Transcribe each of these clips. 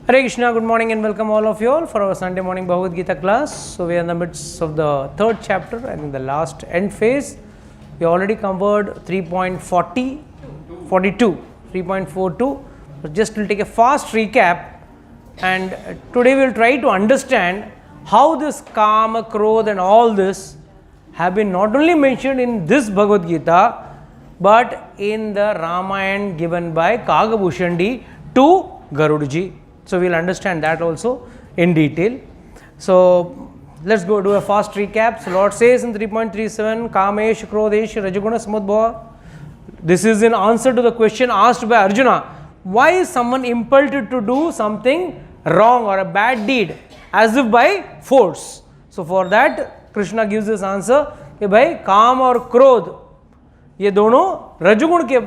Hare Krishna, good morning and welcome all of you all for our Sunday morning Bhagavad Gita class. So we are in the midst of the third chapter and in the last end phase. We already covered 3.42. So just we'll take a fast recap, and today we'll try to understand how this Kama, Krodha and all this have been not only mentioned in this Bhagavad Gita but in the Ramayana given by Kagabhushandi to Garudaji. So we'll understand that also in detail. So let's go do a fast recap. So Lord says in 3.37, Kamesh, Krodesh, Rajaguna, Samudbhava. This is in answer to the question asked by Arjuna. Why is someone impelled to do something wrong or a bad deed as if by force? So for that Krishna gives this answer कि भाई काम और क्रोध ये दोनों रजगुण के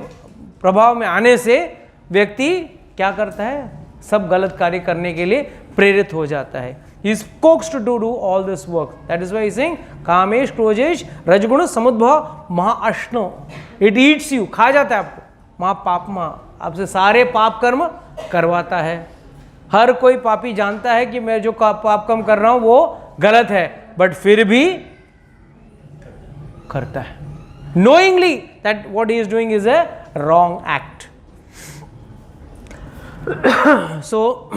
प्रभाव में आने से व्यक्ति क्या करता है, सब गलत कार्य करने के लिए प्रेरित हो जाता है. He is coaxed to do all this work. That is why he is saying Kamesh क्रोधेश रजगुण समुद्भव महाअश्नो. It eats you, खा जाता है आपको. महापापमा, आपसे सारे पाप कर्म करवाता है. हर कोई पापी जानता है कि मैं जो पाप कर्म कर रहा हूं वो गलत है, बट फिर भी करता है, knowingly that what he is doing is a wrong act. So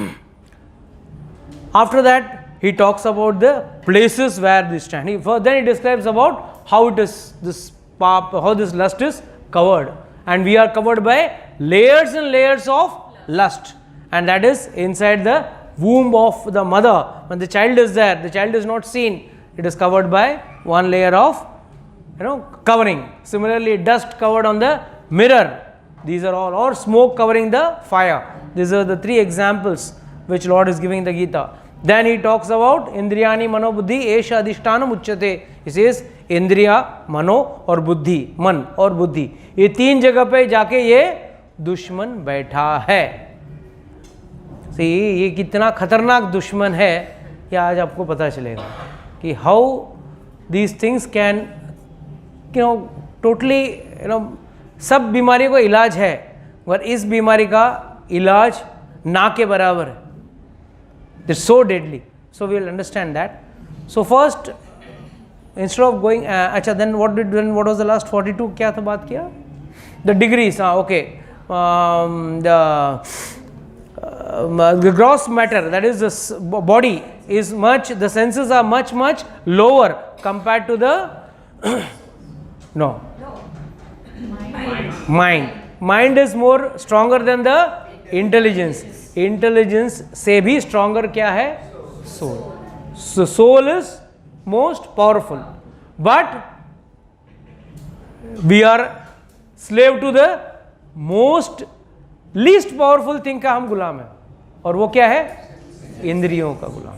after that he talks about the places where this stand. Then he describes about how it is this how this lust is covered, and we are covered by layers and layers of lust, and that is inside the womb of the mother. When the child is there, the child is not seen, it is covered by one layer of covering. Similarly, dust covered on the mirror, these are all, or smoke covering the fire. These are the three examples which Lord is giving in the Gita. Then he talks about Indriyani Mano Buddhi Esha Adhishtanam Uchyate. He says Indriya, Mano और बुद्धि, मन और बुद्धि, ये तीन जगह पे जाके ये दुश्मन बैठा है. ये कितना खतरनाक दुश्मन है ये आज आपको पता चलेगा कि how these things can totally सब बीमारियों का इलाज है, मगर इस बीमारी का इलाज ना के बराबर है. It's so deadly. So we will understand that. So first, instead of going, then what was the last 42? क्या था बात किया? The degrees. Okay. The gross matter, that is the body, is much. The senses are much lower compared to the Mind is more stronger than the intelligence. Intelligence से भी stronger क्या है? Soul. So soul is most powerful, but we are slave to the most least powerful thing का हम गुलाम है, और वो क्या है? इंद्रियों का गुलाम.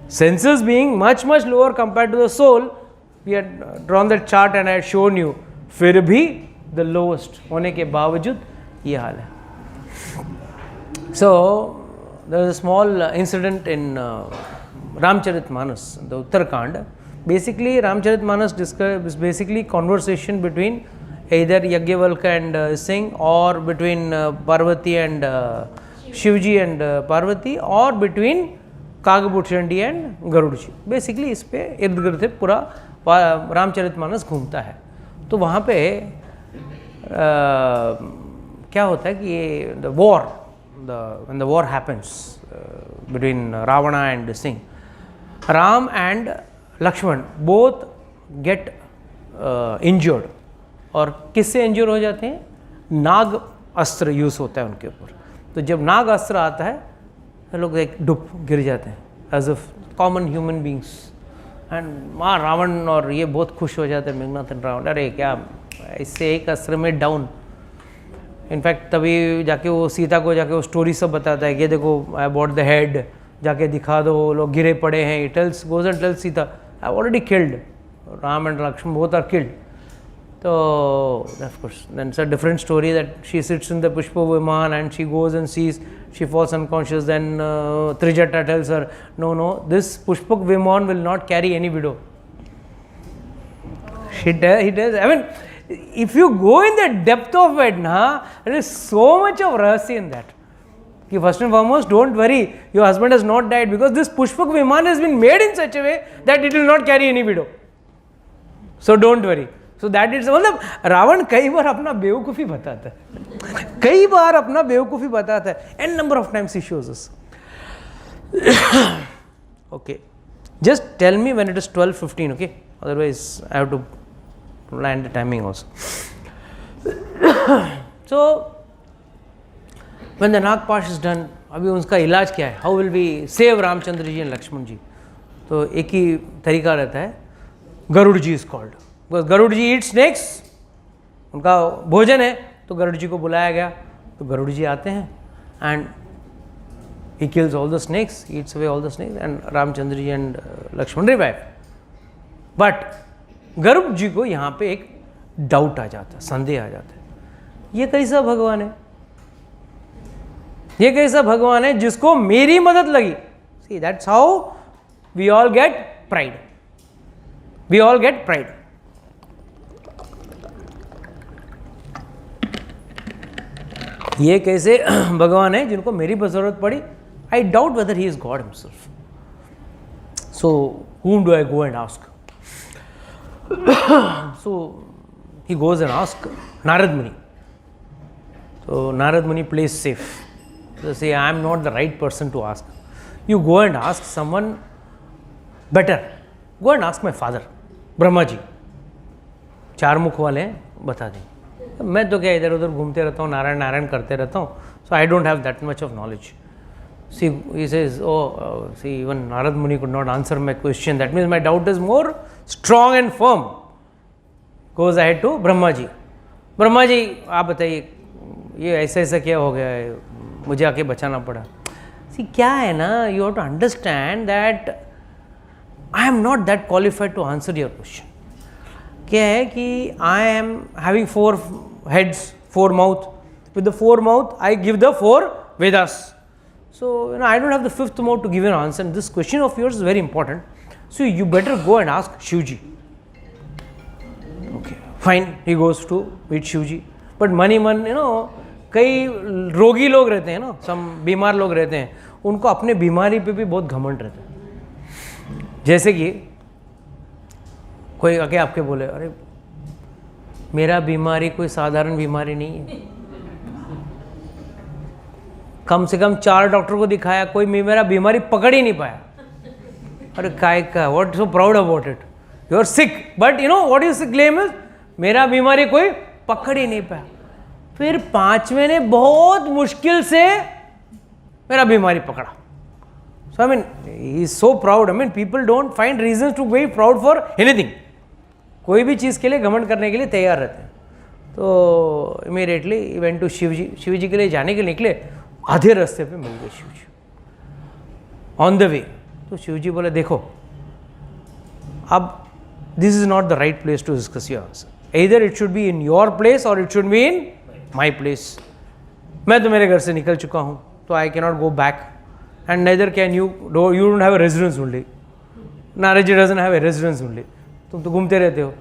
Senses being much lower compared to the soul, we had drawn that chart and I had shown you. फिर भी the lowest होने के बावजूद ये हाल है. So there is a small incident in Ramcharitmanas, the Uttarakhand. Basically Ramcharitmanas is basically conversation between either Yajnavalkya and Singh, or between Parvati and Shivji and Parvati, or between Kagabhushandi and Garudaji. Basically इस पे इर्द गिर्द पूरा रामचरितमानस घूमता है. तो वहाँ पे क्या होता है कि ये when the war happens between Ravana and Singh, Ram and Lakshman both get injured. और किससे इंजर हो जाते हैं? नाग अस्त्र यूज़ होता है उनके ऊपर. तो जब नाग अस्त्र आता है तो लोग एक डुब गिर जाते हैं, as a common human beings. And माँ रावण और ये बहुत खुश हो जाते हैं, मेघनाथ एंड रावण, अरे क्या इससे एक अस्त्र में डाउन. इनफैक्ट तभी जाके वो सीता को जाके वो स्टोरी सब बताता है कि देखो आई बॉट द हेड, जाके दिखा दो, लोग गिरे पड़े हैं. It tells goes and tells Sita I already killed. Ram and Lakshman both are killed. So of course then it's a different story that she sits in the Pushpa Viman and she goes and sees, she falls unconscious. Then Trijata tells her, no, this Pushpak Viman will not carry any widow. He does. I mean, if you go in the depth of it, there is so much of rahasya in that. कि first and foremost don't worry, your husband has not died because this Pushpak Vimana has been made in such a way that it will not carry any widow, so don't worry. So that is, मतलब रावण कई बार अपना बेवकूफ़ी बताता है, कई बार अपना बेवकूफ़ी बताता है. An number of times he shows us. Okay, just tell me when it is 12:15, okay? Otherwise I have to plan the timing also. So when the Nagpash is done, अभी उसका इलाज क्या है? How will we save Ramchandra ji and Lakshman जी? तो एक ही तरीका रहता है, गरुड़ जी is called. Because Garuda ji eat snakes, उनका भोजन है, तो गरुड़ जी को बुलाया गया, तो गरुड़ जी आते हैं and he kills all the snakes, eats away all the snakes, and Ramchandra ji and Lakshman revive. But Garuda जी को यहाँ पे एक डाउट आ जाता है, संदेह आ जाता है, ये कैसा भगवान है, ये कैसा भगवान है जिसको मेरी मदद लगी. See, that's how we all get pride. We all get pride. ये कैसे भगवान है जिनको मेरी जरूरत पड़ी. I doubt whether he is God himself. So whom do I go and ask? So he goes and asks Narad Muni. So Narad Muni plays safe. So say, I am not the right person to ask. You go and ask someone better. Go and ask my father, Brahma ji. चार मुख वाले हैं, बता दें. मैं तो क्या इधर उधर घूमते रहता हूँ, नारायण नारायण करते रहता हूँ. So I don't have that much of knowledge. See, he says, see, even Narad Muni could not answer my question. That means my doubt is more strong and firm. Goes ahead to Brahma ji. Brahma ji, आप बताइए, ये ऐसा ऐसा क्या हो गया है, मुझे आके बचाना पड़ा. See, क्या है ना, you have to understand that I am not that qualified to answer your question. क्या है कि I am having 4 heads, 4 mouth. With the 4 mouth, I give the 4 Vedas. So, I don't have the 5th mouth to give an answer. And this question of yours is very important. So, you better go and ask Shivji. Okay, fine. He goes to meet Shivji. But money मन, कई रोगी लोग रहते हैं ना, सम बीमार लोग रहते हैं, उनको अपने बीमारी पे भी बहुत घमंड रहता है. जैसे कि कोई आके आपके बोले, अरे मेरा बीमारी कोई साधारण बीमारी नहीं है, कम से कम 4 डॉक्टर को दिखाया, कोई मेरा बीमारी पकड़ ही नहीं पाया. अरे काय का, what so proud about it, you are sick, but what is claim is, मेरा बीमारी कोई पकड़ ही नहीं पाया. फिर 5वें ने बहुत मुश्किल से मेरा बीमारी पकड़ा. So I mean he is so proud. I mean people don't find reason to be proud for anything. कोई भी चीज़ के लिए घमंड करने के लिए तैयार रहते हैं. तो immediately event to Shivji. Shivji के लिए जाने के लिए निकले, आधे रास्ते पे मिल गए शिवजी ऑन द वे. तो शिवजी बोले, देखो अब this is not the right place to discuss your answer. either it should be in your place or it should be in my place. मैं तो मेरे घर से निकल चुका हूँ, तो I cannot go back, and neither can you. You don't have a residence only. Narad ji doesn't have a residence only. तुम तो घूमते रहते हो.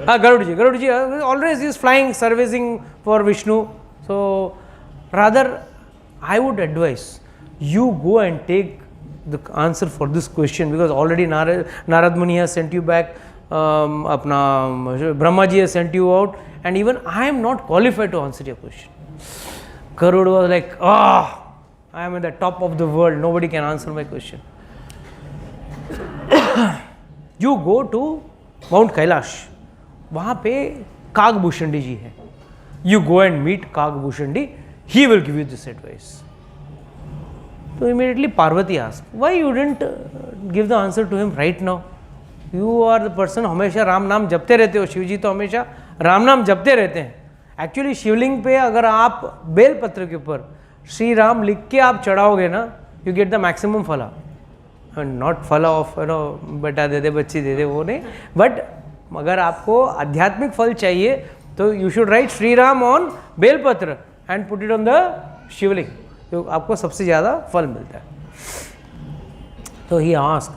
हाँ, गरुड़ जी always is flying, servicing for Vishnu. So rather I would advise you go and take the answer for this question, because already Narad Muni has sent you back, apna Brahma ji has sent you out, and even I am not qualified to answer your question. Garud was like, I am at the top of the world, nobody can answer my question. You go to Mount Kailash, वहाँ पे कागभूषणी जी हैं. You go and meet Kagbhushandi, he will give you this advice. So immediately Parvati asked, why you didn't give the answer to him right now? You are the person हमेशा राम नाम जपते रहते हो. शिव जी तो हमेशा राम नाम जपते रहते हैं. एक्चुअली शिवलिंग पे अगर आप बेलपत्र के ऊपर श्री राम लिख के आप चढ़ाओगे ना, यू गेट द मैक्सिमम फला. नॉट फला ऑफ बेटा दे दे बच्ची दे दे, वो नहीं, बट अगर आपको आध्यात्मिक फल चाहिए तो you should write Shri Ram on belpatra and put it on the Shivling, तो आपको सबसे ज़्यादा फल मिलता है. तो he ask,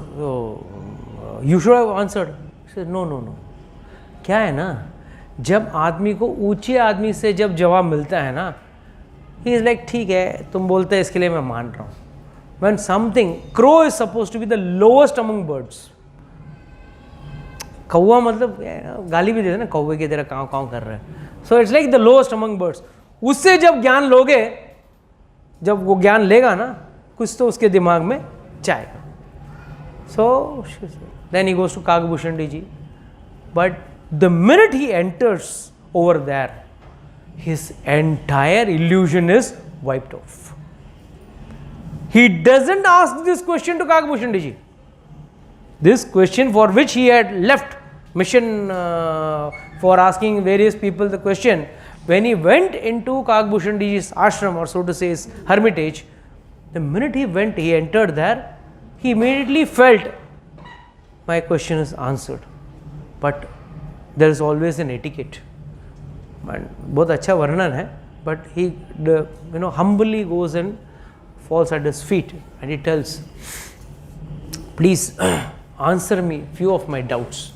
you should have answered. No no no. क्या है ना, जब आदमी को ऊंचे आदमी से जब जवाब मिलता है ना, ही इज लाइक ठीक है तुम बोलते हैं इसके लिए मैं मान रहा हूँ. When something, crow is supposed to be the lowest among birds. कौवा मतलब गाली भी देते ना कौवे की तरह काँव काँव कर रहे हैं. So it's like the lowest among birds. उससे जब ज्ञान लोगे, जब वो ज्ञान लेगा ना, कुछ तो उसके दिमाग में जाएगा. So then he goes to Kakbhushan ji. But the minute he enters over there, his entire illusion is wiped off. He doesn't ask this question to Kakbhushan ji. This question for which he had left mission for asking various people the question, when he went into Kakbhushan ji's ashram, or so to say his hermitage, the minute he entered there, he immediately felt my question is answered. But there is always an etiquette. बहुत अच्छा वर्णन है, but he humbly goes and falls at his feet and he tells, please answer me few of my doubts.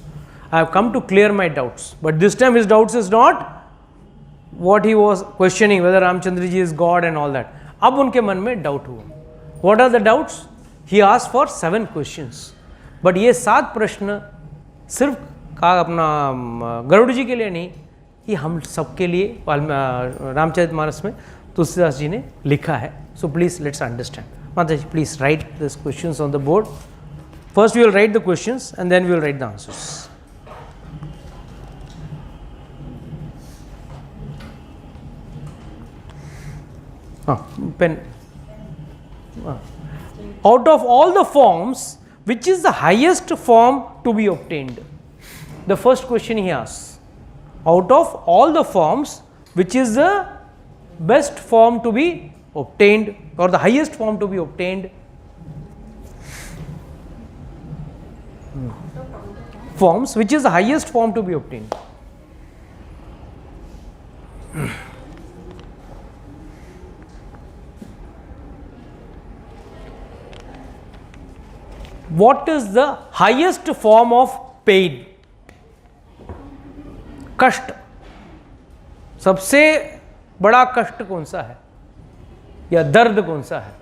I have come to clear my doubts. But this time his doubts is not what he was questioning, whether Ramchandra ji is God and all that. अब उनके मन में doubt हुआ. What are the doubts? He asked for 7 questions. But ये 7 प्रश्न सिर्फ का अपना गरुड़ जी के लिए नहीं, ये हम सबके लिए रामचरितमानस में तुलसीदास जी ने लिखा है. So please let's understand. Mataji, please write these questions on the board. First we will write the questions and then we will write the answers. Pen. Out of all the forms, which is the highest form to be obtained? The first question he asks. Out of all the forms, which is the best form to be obtained, or the highest form to be obtained? Forms, which is the highest form to be obtained? What is the highest form of pain? कष्ट. सबसे बड़ा कष्ट कौन सा है, या दर्द कौन सा है?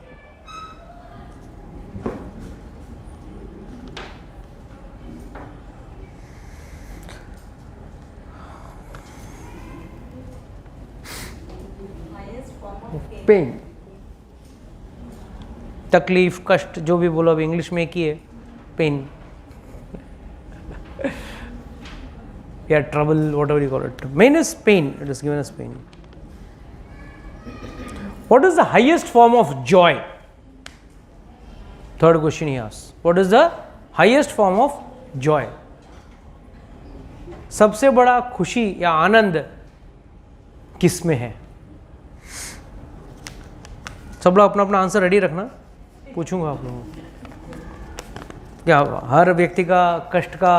पेन, तकलीफ, कष्ट, जो भी बोलो, अब इंग्लिश में की है पेन या trouble, whatever you call it. Main is pain. It is given as pain. What is the highest form of joy? Third question he asks. What is the highest form of joy? सबसे बड़ा खुशी या आनंद किस में है? सब लोग अपना अपना आंसर रेडी रखना, पूछूंगा आप लोगों को. क्या हर व्यक्ति का कष्ट का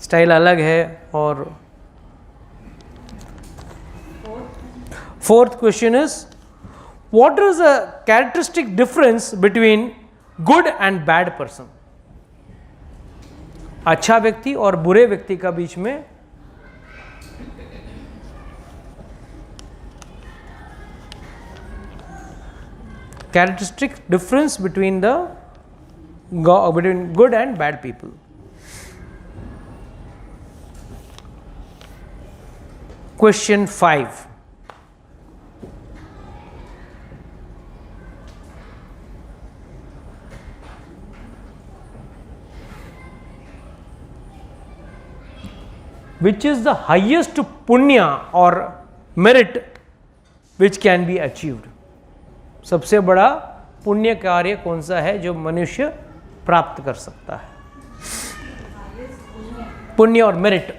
स्टाइल अलग है. और fourth question is, what is the characteristic difference between good and bad person? अच्छा व्यक्ति और बुरे व्यक्ति का बीच में characteristic difference between good and bad people. Question 5. Which is the highest punya or merit which can be achieved? सबसे बड़ा पुण्य कार्य कौन सा है जो मनुष्य प्राप्त कर सकता है? पुण्य और मेरिट.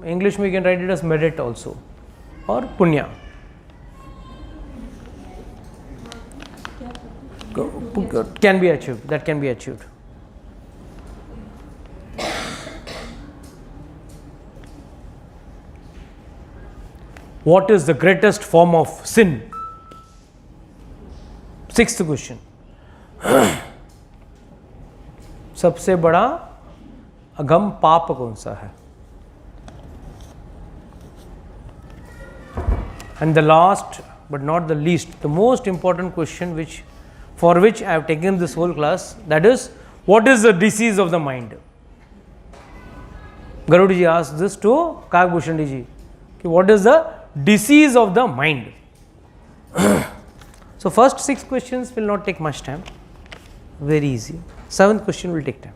इंग्लिश में you can write it as merit also, और पुण्य. Can be achieved, that can be achieved. What is the greatest form of sin? Sixth question. सबसे बड़ा अगम पाप कौन सा है? And the last but not the least, the most important question for which I have taken this whole class, that is, what is the disease of the mind? Garuda ji asked this to Kagbhushan ji. What is the disease of the mind? So first 6 questions will not take much time, very easy. 7th question will take time.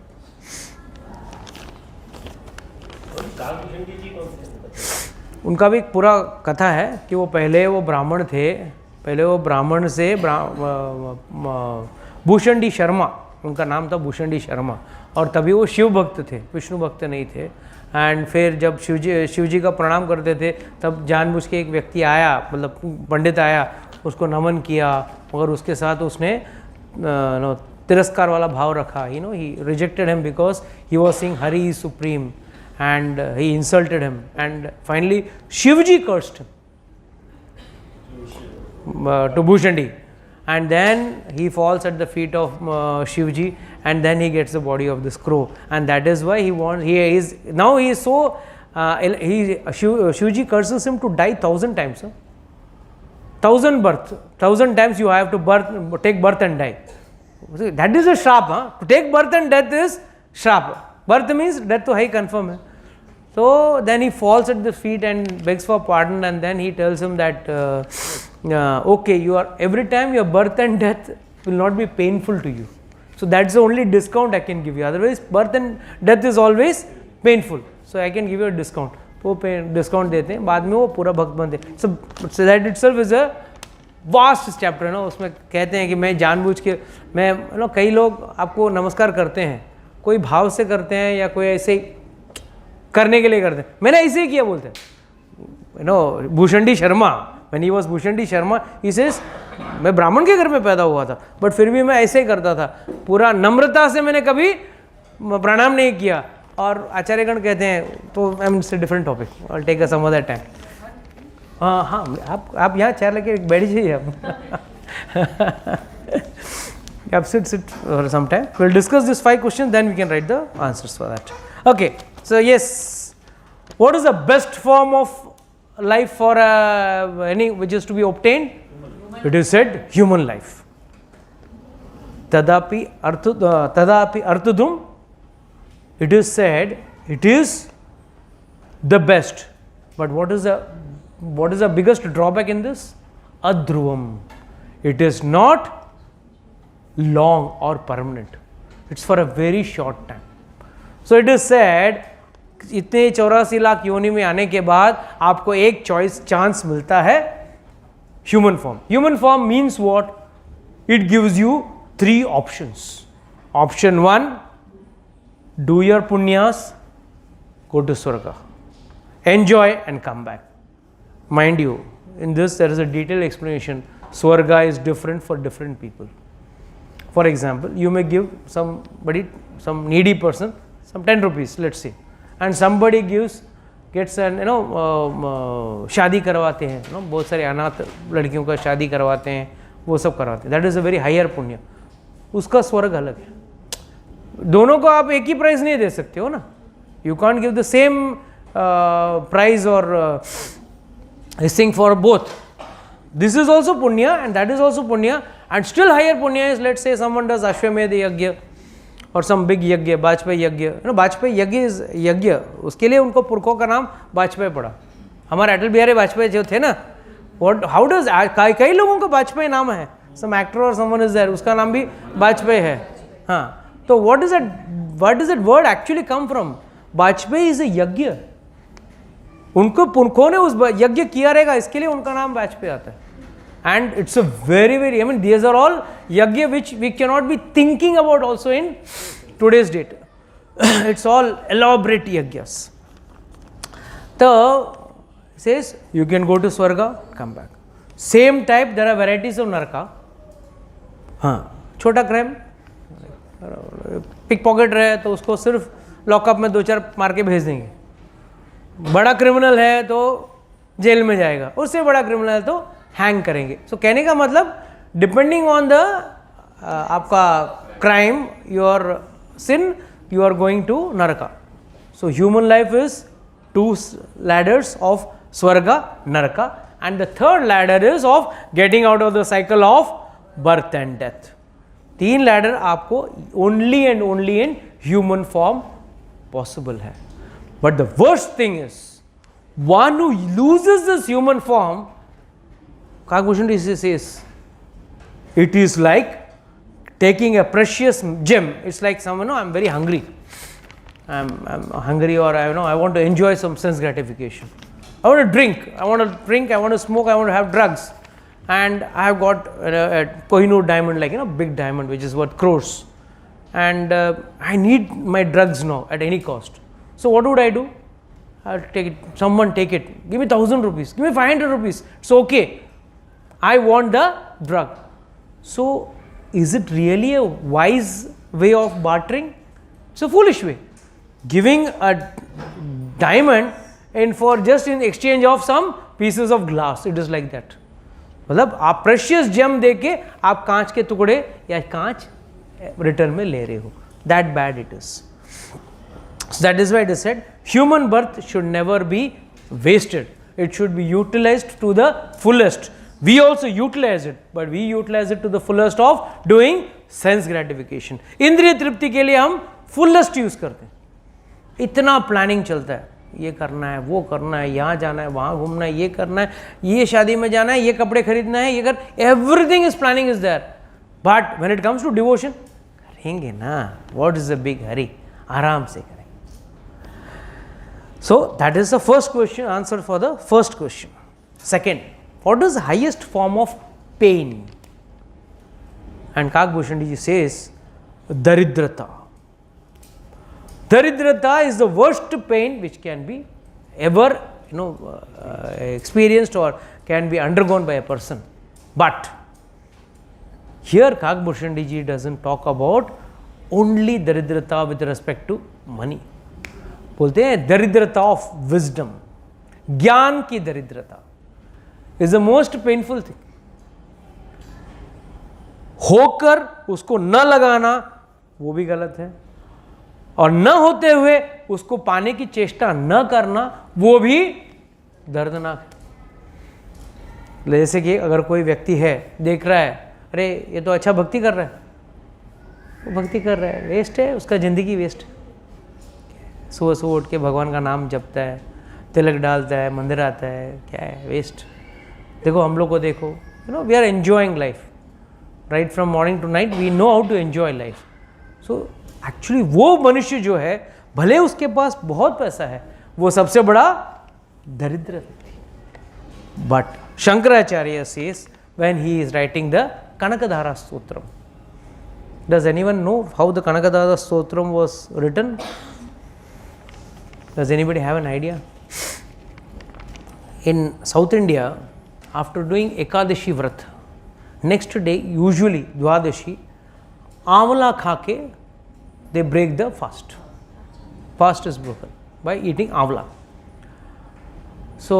उनका भी एक पूरा कथा है कि वो पहले वो ब्राह्मण थे, पहले वो ब्राह्मण से भूषण शर्मा, उनका नाम था भूषण शर्मा, और तभी वो शिव भक्त थे, विष्णु भक्त नहीं थे। एंड फिर जब शिव जी का प्रणाम करते थे तब जानबूझ के एक व्यक्ति आया, मतलब पंडित आया, उसको नमन किया, मगर उसके साथ उसने तिरस्कार वाला भाव रखा। He rejected him because he was sing Hari is supreme and he insulted him, and finally Shivji cursed him to Bhushandi, and then he falls at the feet of Shivji, and then he gets the body of this crow, and that is why he is so Shivji curses him to die 1000 times, 1000 birth, 1000 times you have to take birth and die. That is a shrap, huh? To take birth and death is shrap. Birth means death to high confirm hai. So then he falls at the feet and begs for pardon, and then he tells him that okay, every time your birth and death will not be painful to you. So that's the only discount I can give you. Otherwise birth and death is always painful. So I can give you a discount. वो discount देते हैं, बाद में वो पूरा भक्त बनते हैं. So that itself is a vast chapter है ना. उसमें कहते हैं कि मैं जानबूझ के कई लोग आपको नमस्कार करते हैं, कोई भाव से करते हैं या कोई ऐसे करने के लिए करते हैं. मैंने ऐसे ही किया बोलते हैं. Bhushan Sharma, when he was Bhushan Sharma, he says मैं ब्राह्मण के घर में पैदा हुआ था, बट फिर भी मैं ऐसे ही करता था, पूरा नम्रता से मैंने कभी प्रणाम नहीं किया. और आचार्यगण कहते हैं, तो I am different topic, I take some other time. हाँ, आप यहाँ चेयर लेके बैठ जाइए आप sit for some time. We'll discuss these 5 questions, then we can write the answers for that. Okay, so yes, what is the best form of life for any which is to be obtained? It is said human life. Tadapi arthudum. It is said it is the best. But what is the biggest drawback in this? Adhruvam. It is not long or permanent. It's for a very short time. So it is said, इतने 84 लाख योनि में आने के बाद आपको एक chance मिलता है human form. Human form means what? It gives you 3 options. Option 1, do your punyas, go to Swarga, enjoy and come back. Mind you, in this there is a detailed explanation. Swarga is different for different people. For example, you may give some needy person some 10 rupees, let's say, and somebody gets an शादी करवाते हैं, बहुत सारे अनाथ लड़कियों का शादी करवाते हैं, वो सब करवाते हैं. That is a very higher पुण्य. उसका स्वर्ग अलग है. दोनों को आप एक ही प्राइस नहीं दे सकते हो ना. You can't give the same price or this thing for both. This is also punya and that is also punya, and still higher punya is, let's say someone does Ashwamedh yagya or some big yagya, Bajpayee yagya. Bajpayee yagya is yagya. उसके लिए उनको पुरखों का नाम वाजपेयी पड़ा. हमारे अटल बिहारी वाजपेयी जो थे ना, how does कई लोगों का वाजपेयी नाम है. Some actor or someone is there, उसका नाम भी वाजपेयी है. हाँ, तो what does that word actually come from? Vajpayee is a यज्ञ. उनको पुरखों ने उस यज्ञ किया रहेगा, इसके लिए उनका नाम वाजपेयी आता है. And it's a very, I mean, these are all yagya which we cannot be thinking about also in today's date. It's all elaborate yagyas. So, says you can go to Swarga, come back. Same type, there are varieties of Naraka. हाँ, छोटा crime, pick pocket रहे तो उसको सिर्फ lockup में 2-4 मार के भेज देंगे. बड़ा क्रिमिनल है तो जेल में जाएगा, उससे बड़ा क्रिमिनल है तो हैंग करेंगे. सो कहने का मतलब, डिपेंडिंग ऑन द आपका crime, your sin, you are going to naraka. So human life is 2 ladders of स्वर्गा, नरका, and the third ladder is of getting out of the cycle of birth and death. 3 ladder आपको only and only in human form possible है. But the worst thing is, one who loses this human form, Kagbhushan says, it is like taking a precious gem. It's like someone, I'm very hungry. I'm hungry, or I want to enjoy some sense gratification. I want to drink, I want to smoke, I want to have drugs. And I have got a Kohinoor diamond, like big diamond, which is worth crores. And I need my drugs now at any cost. So what would I do? I'll take it. Someone take it. Give me 1,000 rupees. Give me 500 rupees. It's okay. I want the drug. So is it really a wise way of bartering? It's a foolish way. Giving a diamond in exchange of some pieces of glass. It is like that. मतलब आप precious GeM देके आप कांच के टुकड़े या कांच return में ले रहे हो. That bad it is. So that is why it is said human birth should never be wasted. It should be utilized to the fullest. We also utilize it, but we utilize it to the fullest of doing sense gratification. इंद्रिय तृप्ति के लिए हम fullest use करते हैं. इतना planning चलता है, ये करना है, वो करना है, यहाँ जाना है, वहाँ घूमना है, ये करना है, ये शादी में जाना है, ये कपड़े खरीदना है, ये कर, everything is planning is there. But when it comes to devotion, करेंगे ना, what is the big hurry, आराम से करेंगे. So that is the first question, answer for the first question. Second, what is the highest form of pain? And Kakbhushan ji says दरिद्रता. Daridrata is the worst pain which can be ever experienced or can be undergone by a person. But here Kagbhushan ji doesn't talk about only daridrata with respect to money. बोलते हैं दरिद्रता of wisdom, ज्ञान की दरिद्रता is the most painful thing. होकर उसको न लगाना वो भी गलत है, और न होते हुए उसको पाने की चेष्टा न करना वो भी दर्दनाक है. जैसे कि अगर कोई व्यक्ति है, देख रहा है, अरे ये तो अच्छा भक्ति कर रहा है, वो भक्ति कर रहा है, वेस्ट है, उसका ज़िंदगी वेस्ट है. सुबह सुबह उठ के भगवान का नाम जपता है, तिलक डालता है, मंदिर आता है, क्या है, वेस्ट. देखो हम लोग को देखो, we are enjoying life right from morning to night. We know how to enjoy life. So actually वो मनुष्य जो है, भले उसके पास बहुत पैसा है, वो सबसे बड़ा दरिद्र व्यक्ति. But Shankaracharya says when he is writing the Kanakdhara Stotram. Does anyone know how the Kanakdhara Stotram was written? Does anybody have an idea? In South India, after doing Ekadashi vrat, next day usually द्वादशी, आंवला खा के they break the fast. Fast is broken by eating amla. So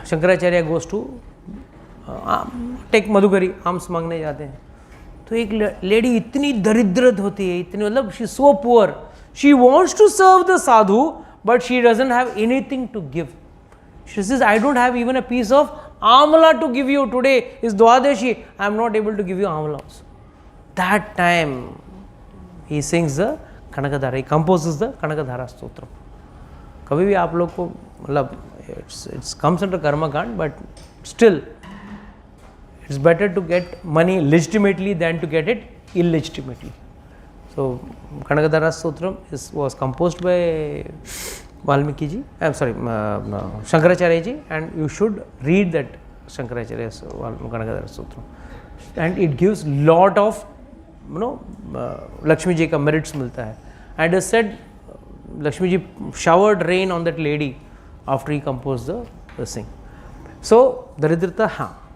Shankaracharya goes to take madhukari, आम्स मांगने जाते हैं. तो एक lady इतनी दरिद्रत होती है, इतनी, मतलब she is so poor, she wants to serve the sadhu but she doesn't have anything to give. She says, I don't have even a piece of amla to give you. Today is Dwadashi, I am not able to give you amla also. That time he sings the Kanakadhara, he composes the Kanakadhara Stotram. कभी भी आप लोग को, मतलब it's comes under Karma कांड, but still it's better to get money legitimately than to get it illegitimately. So Kanakadhara Stotram was composed by Valmiki ji, I'm sorry, Shankaracharya ji, and you should read that Shankaracharya's Kanakadhara Stotram, and it gives lot of Lakshmi ji का merits मिलता है. And it is said Lakshmi ji showered rain on that lady after he compose the sing. So दरिद्रता, हाँ,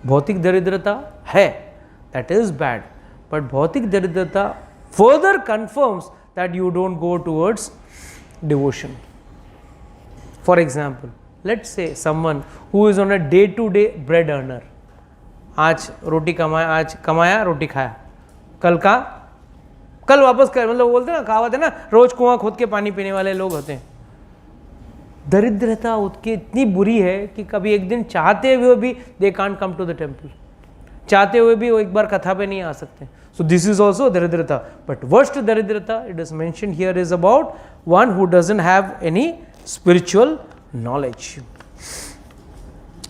भौतिक दरिद्रता है, that is bad, but भौतिक दरिद्रता further confirms that you don't go towards devotion. For example, let's say someone who is on a day to day bread earner. आज रोटी कमाया, आज कमाया, रोटी खाया, कल वापस कर, मतलब बोलते हैं ना, कहावत है ना, रोज कुआं खोद के पानी पीने वाले लोग होते हैं. दरिद्रता उसकी इतनी बुरी है कि कभी एक दिन चाहते हुए भी they can't come to the temple, चाहते हुए भी वो एक बार कथा पे नहीं आ सकते. So this is also daridrita, but worst daridrita it is mentioned here is about one who doesn't have any spiritual knowledge.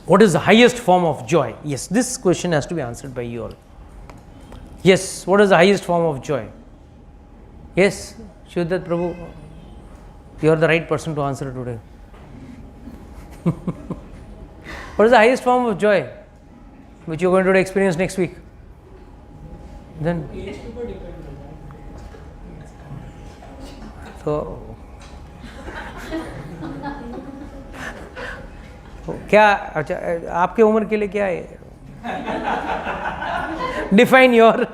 What is the highest form of joy? Yes, this question has to be answered by you all. Yes, what is the highest form of joy? Yes, Shuddhat Prabhu, you are the right person to answer today. What is the highest form of joy which you are going to experience next week? Then so क्या, अच्छा आपके उम्र के लिए क्या है? Define your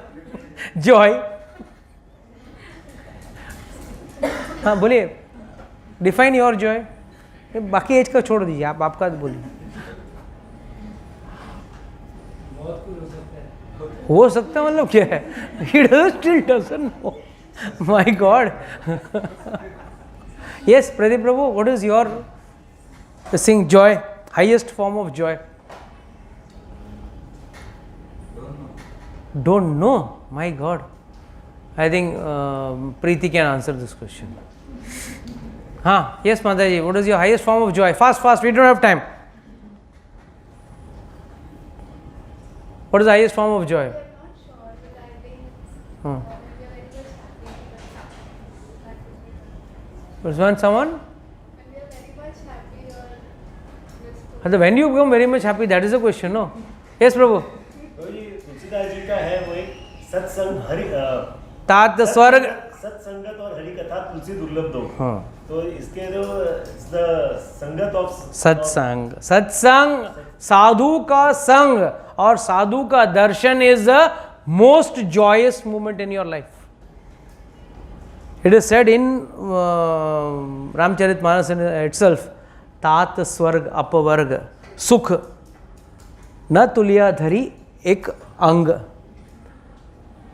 Joy. हाँ बोलिए, डिफाइन योर जॉय. बाकी एज का छोड़ दीजिए, आप आपका बोलिए. हो सकता है मतलब क्या है? He still doesn't know. My God. Yes, Pradeep Prabhu, what is your saying joy? Highest form of joy? Don't know. My God. I think Preeti can answer this question. Yes, Mataji, what is your highest form of joy? Fast, fast, we don't have time. What is the highest form of joy? I'm not sure, but I think when we are very much happy, When someone? when we are very much happy or blissful. When you become very much happy, that is the question, no? Yes, Prabhu. तो ये तुलसीदास जी का है वो एक सत्संग हरि तात स्वर्ग. सत्संगत और हरि कथा तुलसी दुर्लभ दो. हाँ. तो इसके जो द संगत ऑफ सत्संग, सत्संग, साधु का संग और साधु का दर्शन is the most joyous moment in your life. It is said in Ramcharitmanas itself, तात स्वर्ग अपवर्ग सुख न तुलिया धरी एक अंग.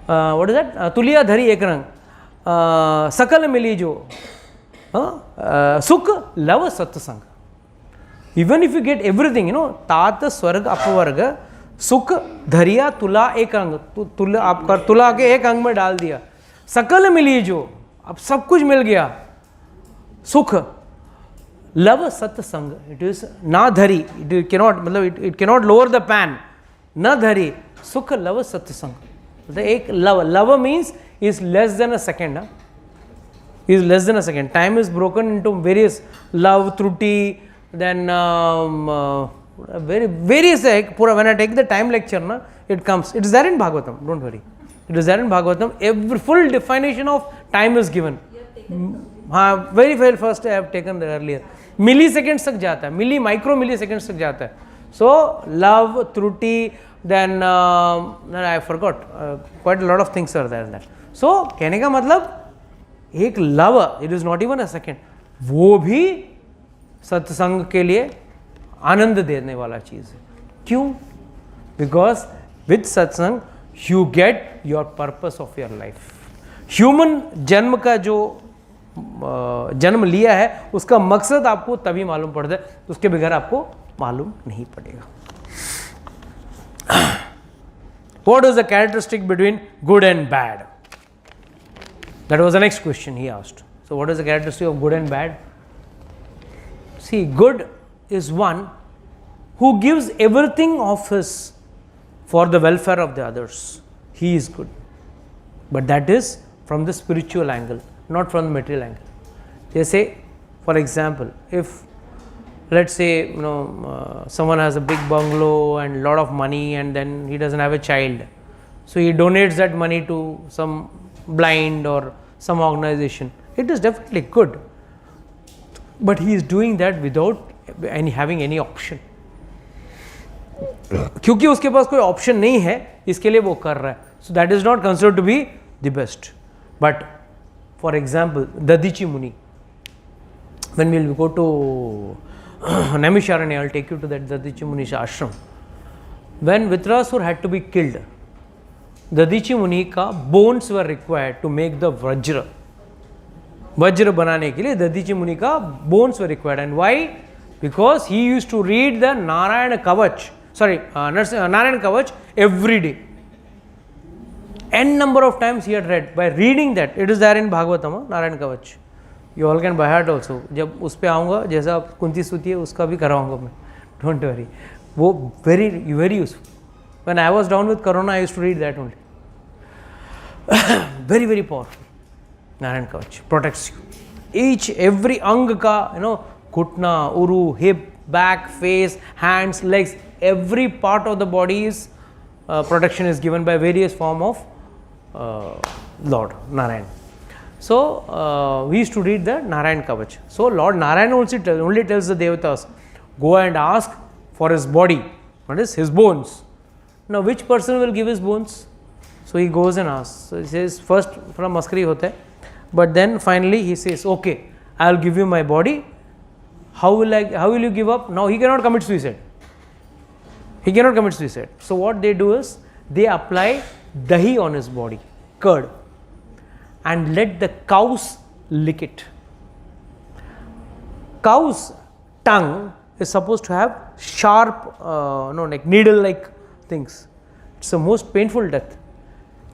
What is that? तुलिया धरी एक रंग, सकल मिली जो सुख लव सत्संग. Even if you get everything, तात स्वर्ग अपवर्ग सुख धरिया तुला एक अंग, तुला आपका तुला के एक अंग में डाल दिया, सकल मिली जो, अब सब कुछ मिल गया, सुख लव सत्संग. इट इज ना धरी, इट कैनॉट, मतलब it cannot lower the pan. न धरी सुख लव सत्संग. मतलब एक love, love means is less than a second. Is less than a second. Time is broken into various love, truti, then various when I take the time lecture, it comes. It is there in Bhagavatam, don't worry. It is there in Bhagavatam. Every full definition of time is given. Very well, first I have taken the earlier. Milliseconds तक जाता है, micro milliseconds तक जाता है. So love, truti, then I forgot, quite a lot of things are there. So कहने का मतलब एक love, it is not even a second, वो भी सत्संग के लिए आनंद देने वाला चीज है. क्यों? बिकॉज विद सत्संग you get your purpose of your life. Human जन्म का जो जन्म लिया है उसका मकसद आपको तभी मालूम पड़ता है, उसके बगैर आपको मालूम नहीं पड़ेगा. What is the characteristic between good and bad? That was the next question he asked. So what is the characteristic of good and bad? See, good is one who gives everything of his for the welfare of the others. He is good. But that is from the spiritual angle, not from the material angle. They say, for example, if let's say someone has a big bungalow and lot of money and then he doesn't have a child, so he donates that money to some blind or some organization. It is definitely good, but he is doing that without having any option. क्योंकि उसके पास कोई option नहीं है, इसके लिए वो कर रहा है. So that is not considered to be the best. But for example, Dadichi Muni, when we will go to Naimisharanya, I will take you to that Dadichi Muni's ashram. When Vitrasur had to be killed, Dadichi Muni ka bones were required to make the Vajra. वज्र बनाने के लिए दधीची मुनि का bones were required. And why? Because he used to read the Narayan Kavach, Narayan कवच every day. N number of times he had read. By reading that, it is there in Bhagavatam, Narayan Kavach. You all can by heart also. जब उस पे आऊँगा, जैसा कुंती स्तुति है उसका भी कराऊँगा मैं. Don't worry. वो very useful. When I was down with Corona, I used to read that only. Very powerful. Narayan Kavach protects you. Every अंग का, घुटना, uru, hip, back, face, hands, legs, every part of the body is protection is given by various form of Lord Narayan. So we used to read the Narayan Kavach. So Lord Narayan only tells the Devatas, go and ask for his body, what is his bones. Now which person will give his bones? So he goes and asks. So he says first from maskari hota hai, but then finally he says, okay, I will give you my body. How will you give up? Now he cannot commit suicide. He cannot commit suicide. So what they do is they apply dahi on his body, curd, and let the cows lick it. Cow's tongue is supposed to have sharp, like needle-like things. It's the most painful death.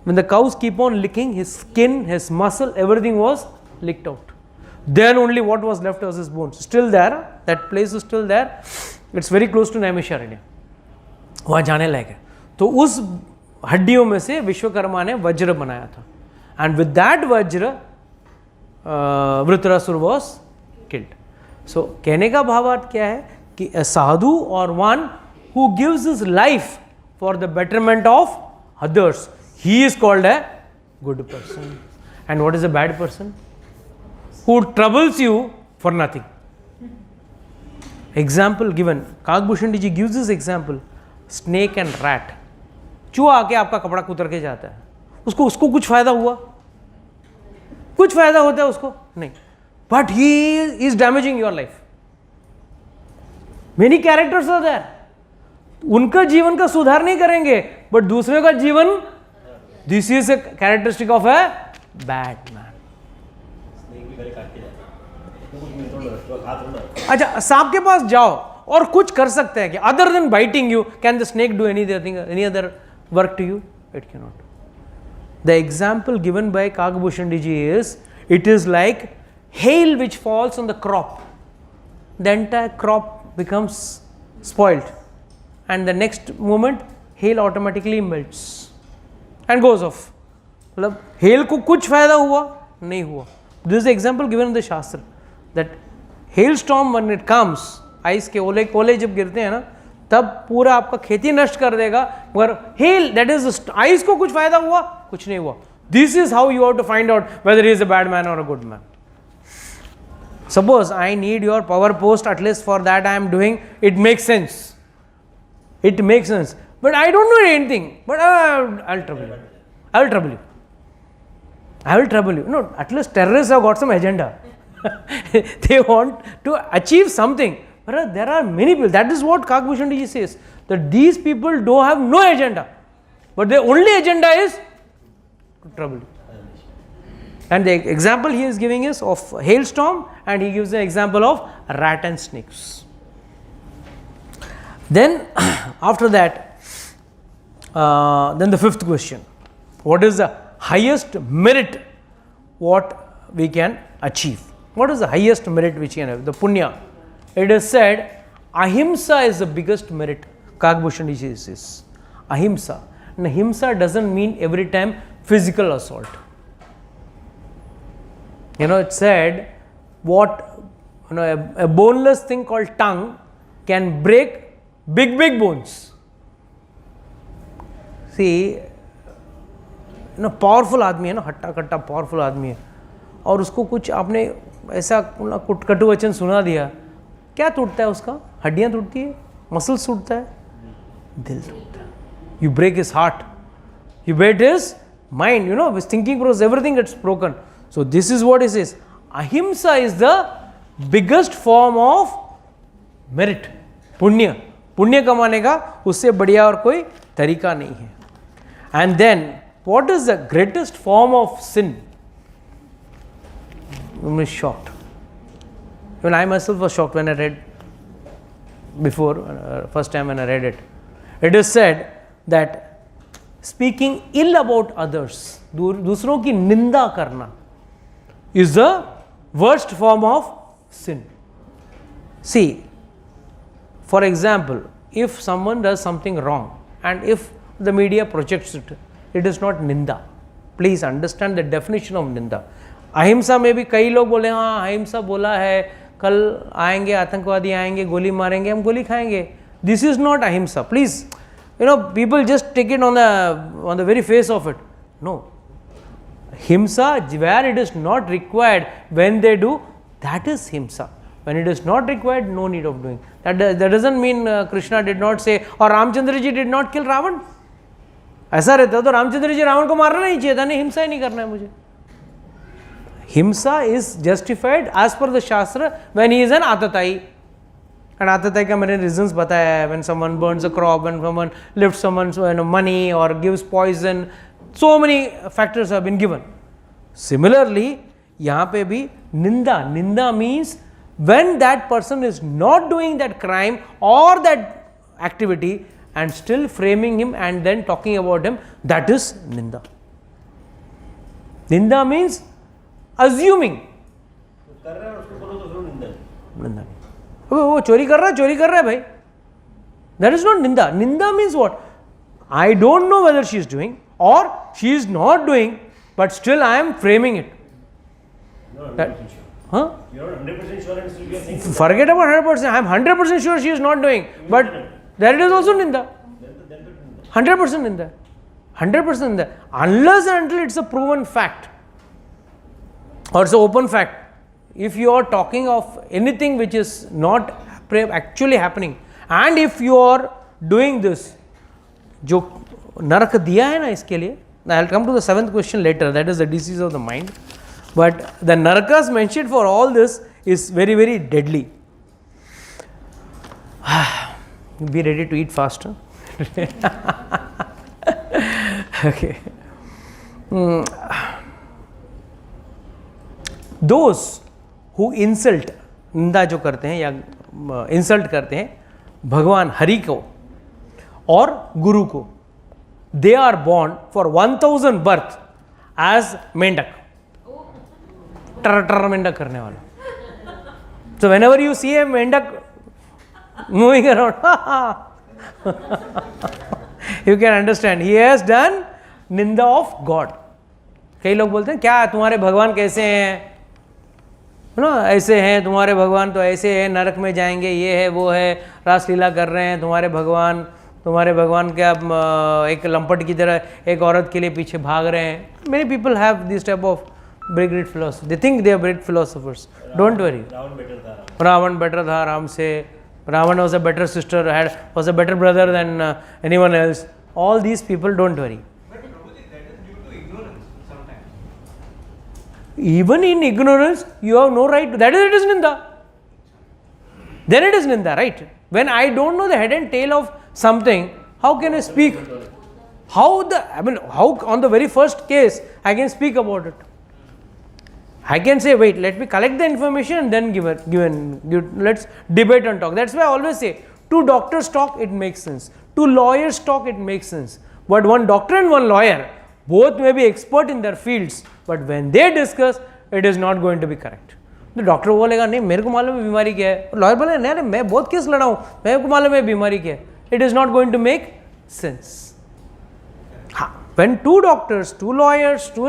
When the cows keep on licking, his skin, his muscle, everything was licked out. Then only what was left was his bones. Still there, that place is still there. It's very close to Naimisharanya. वहाँ जाने लायक है. तो उस हड्डियों में से विश्वकर्मा ने वज्र बनाया था. And with that वज्र वृत्रासुर was killed. So कहने का भावार्थ क्या है कि a sadhu or one who gives his life for the betterment of others, he is called a good person. And what is a bad person? Who troubles you for nothing. Example given, Kagbhushan ji gives this example. Snake and rat. चूहा आके आपका कपड़ा कुतर के जाता है, उसको कुछ फायदा हुआ? कुछ फायदा होता है उसको? नहीं. But he is damaging your life. Many characters are there. उनका जीवन का सुधार नहीं करेंगे, बट दूसरे का जीवन. This is a characteristic of a bad man. अच्छा, सांप के पास जाओ और कुछ कर सकते हैं कि other than biting you, can the snake do any other work to you? It can not. The example given by Kagbhushan ji is, it is like hail which falls on the crop. The entire crop becomes spoiled, and the next moment hail automatically melts and goes off. मतलब hail को कुछ फायदा हुआ? नहीं हुआ. This is the example given in the Shastra, that hailstorm when it comes, ice के ओले जब गिरते हैं ना, तब पूरा आपका खेती नष्ट कर देगा. मगर hail, that is आइस को कुछ फायदा हुआ? कुछ नहीं हुआ. This is how you have to find out whether he is a bad man or a good man. Suppose I need your power post, at least for that I am doing, it makes sense. It makes sense. But I don't know anything. But I'll trouble you. I will trouble you. I will trouble you. No, at least terrorists have got some agenda. They want to achieve something. But there are many people. That is what Kagbhushan ji says. That these people don't have no agenda. But their only agenda is to trouble you. And the example he is giving is of hailstorm, and he gives the example of rat and snakes. Then after that, then the fifth question, what is the highest merit what we can achieve? What is the highest merit which we can have? The punya. It is said ahimsa is the biggest merit. Kagbhushan ji says ahimsa. And ahimsa doesn't mean every time physical assault. It said a boneless thing called tongue can break big bones. See, powerful आदमी है ना, हट्टा कट्टा powerful आदमी है, और उसको कुछ आपने ऐसा कटु वचन सुना दिया, क्या टूटता है उसका? हड्डियाँ टूटती है, मसल्स टूटता है, दिल टूटता है. You break his heart, you break his mind, his thinking process, everything gets broken. So this is what he says. Ahimsa is the biggest form of merit. पुण्य कमाने का उससे बढ़िया और कोई तरीका नहीं है. And then what is the greatest form of sin? I'm shocked. Even I myself was shocked when I read before, first time when I read it. It is said that speaking ill about others, दूसरों की निंदा करना, is the worst form of sin. See, for example, if someone does something wrong and if the media projects it, it is not ninda. Please understand the definition of ninda. अहिंसा में भी कई लोग बोले हाँ अहिंसा बोला है, कल आएंगे आतंकवादी आएंगे गोली मारेंगे हम गोली खाएंगे. This is not ahimsa. Please, people just take it on the very face of it. No. Himsa, where it is not required, when they do, that is himsa. When it is not required, no need of doing. That doesn't mean Krishna did not say, or Ramchandra ji did not kill Ravan. ऐसा रहता तो रामचंद्र जी रावण को मारना नहीं चाहिए था, नहीं हिंसा ही नहीं करना है मुझे. हिंसा is justified as per the shastra when he is an आतताई. एंड आतताई का मैंने रीजंस बताया है. When someone burns a crop, when someone lifts someone's money और gives poison, so many factors have been given. Similarly यहाँ पे भी निंदा means when that person is not doing that crime or that activity and still framing him and then talking about him, that is ninda. Ninda means assuming. कर रहा है उसको बोलो तो फिर निंदा. निंदा वो चोरी कर रहा है भाई. That is not ninda. Ninda means what? I don't know whether she is doing or she is not doing, but still I am framing it. Huh? You are 100% sure and still you are thinking. Forget about 100%. I am 100% sure she is not doing. But there it is also ninda. 100% ninda. 100% ninda. Unless and until it's a proven fact or it's an open fact. If you are talking of anything which is not actually happening and if you are doing this, जो नरक दिया है ना इसके लिए, I will come to the 7th question later, that is the disease of the mind. But the narakas mentioned for all this is very, very deadly. Be ready to eat faster. Okay. Those who insult, निंदा जो करते हैं या insult करते हैं भगवान हरि को और गुरु को, they are born for 1000 birth as मेंढक. टर मेंढक करने वाला. So whenever you see a मेंढक moving around, you can understand he has done निंदा of God. कई लोग बोलते हैं क्या तुम्हारे भगवान कैसे हैं, ऐसे हैं तुम्हारे भगवान, तो ऐसे हैं, नरक में जाएंगे, ये है वो है, रासलीला कर रहे हैं तुम्हारे भगवान क्या एक लंपट की तरह एक औरत के लिए पीछे भाग रहे हैं. Many people have this type of great philosophy. They think they are great philosophers. Don't worry. Ravan better था राम से. Ravan was a better sister, was a better brother than anyone else. All these people, don't worry. But Prabhuji, that is due to ignorance sometimes. Even in ignorance, you have no right to. That is, it is ninda. Then it is ninda, right? When I don't know the head and tail of something, how can I speak? How on the very first case I can speak about it? I can say, wait, let me collect the information and then give let's debate and talk. That's why I always say, 2 doctors talk, it makes sense. 2 lawyers talk, it makes sense. But 1 doctor and 1 lawyer, both may be expert in their fields, but when they discuss, it is not going to be correct. The doctor बोलेगा नहीं मेरे को मालूम है बीमारी क्या है, lawyer बोलेगा नहीं मैं बहुत केस लड़ा हूँ, मेरे को मालूम है बीमारी क्या है. It is not going to make sense. When 2 doctors, 2 lawyers, 2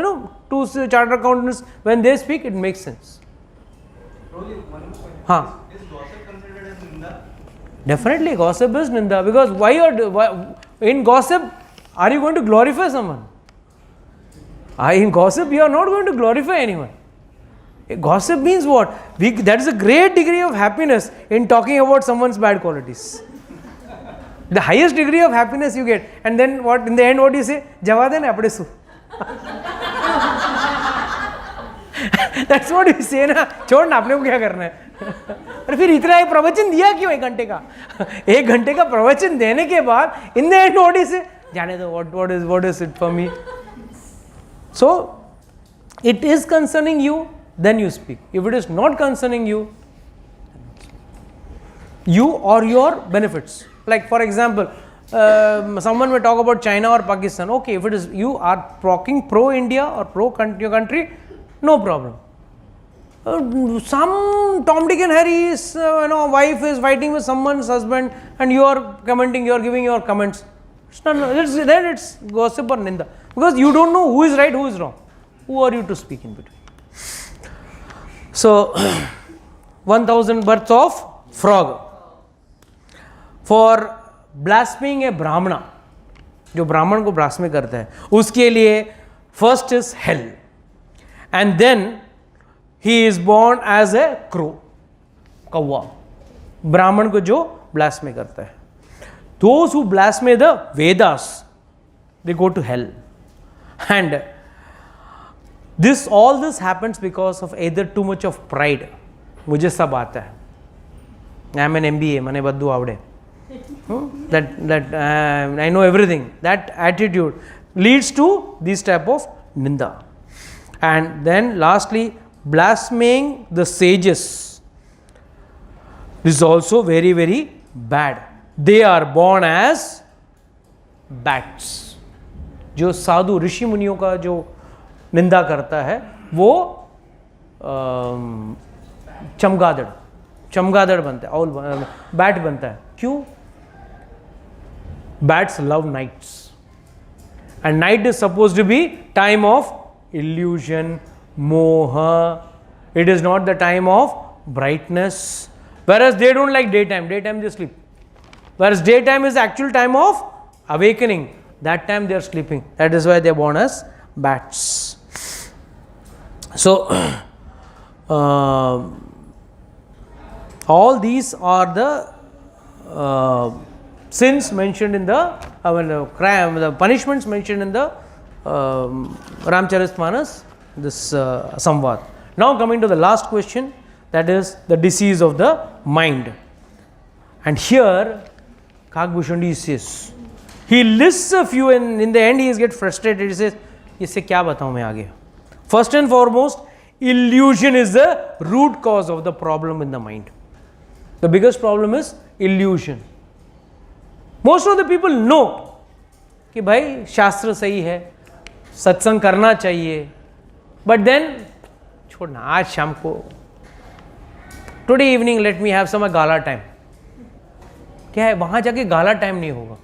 chartered accountants, when they speak, it makes sense. Prabhuji, one more point. हाँ. Is gossip considered as ninda? Definitely, gossip is ninda, because why in gossip are you going to glorify someone? In gossip, you are not going to glorify anyone. Gossip means what? That is a great degree of happiness in talking about someone's bad qualities. The highest degree of happiness you get, and then what? In the end, what do you say? Java de na apde su. That's what you say ना. छोड़ ना अपने को क्या करना है. अरे फिर इतना एक प्रवचन दिया क्यों 1 घंटे का? 1 घंटे का प्रवचन देने के बाद in the end what do you say? जाने दो, what is it for me? So it is concerning you, then you speak. If it is not concerning you, you or your benefits. Like for example, someone may talk about China or Pakistan. Okay, if it is you are talking pro India or pro your country, no problem. Some Tom, Dick and Harry's wife is fighting with someone's husband, and you are commenting, you are giving your comments. Then it's gossip or ninda, because you don't know who is right, who is wrong. Who are you to speak in between? So 1000 births of frog. For blaspheming a Brahmana, जो ब्राह्मण को blasphemy करता है, उसके लिए first is hell, and then he is born as a crow, कौवा. ब्राह्मण को जो blasphemy करता है. Those who blaspheme the Vedas, they go to hell. And all this happens because of either too much of pride. मुझे सब आता है. I am an MBA, मने बद्दू आवड़े. That I know everything. That attitude leads to this type of ninda. And then lastly, blaspheming the sages. This is also very, very bad. They are born as bats. जो साधु ऋषि मुनियों का जो निंदा करता है वो चमगादड़ बनता है, और बैट बनता है. क्यों? Bats love nights, and night is supposed to be time of illusion, moha. It is not the time of brightness. Whereas they don't like daytime. Daytime they sleep. Whereas daytime is the actual time of awakening. That time they are sleeping. That is why they are born as bats. So all these are the sins mentioned in the punishments mentioned in the Ramcharitmanas, this Samvad. Now coming to the last question, that is the disease of the mind. And here Kagbhushundi says, he lists a few, and in the end he gets frustrated. He says, इससे क्या बताऊं मैं आगे? First and foremost, illusion is the root cause of the problem in the mind. The biggest problem is illusion. Most of the people know कि भाई शास्त्र सही है, सत्संग करना चाहिए, but then छोड़ना, आज शाम को, today evening let me have some gala time. क्या है, वहाँ जाके gala time नहीं होगा.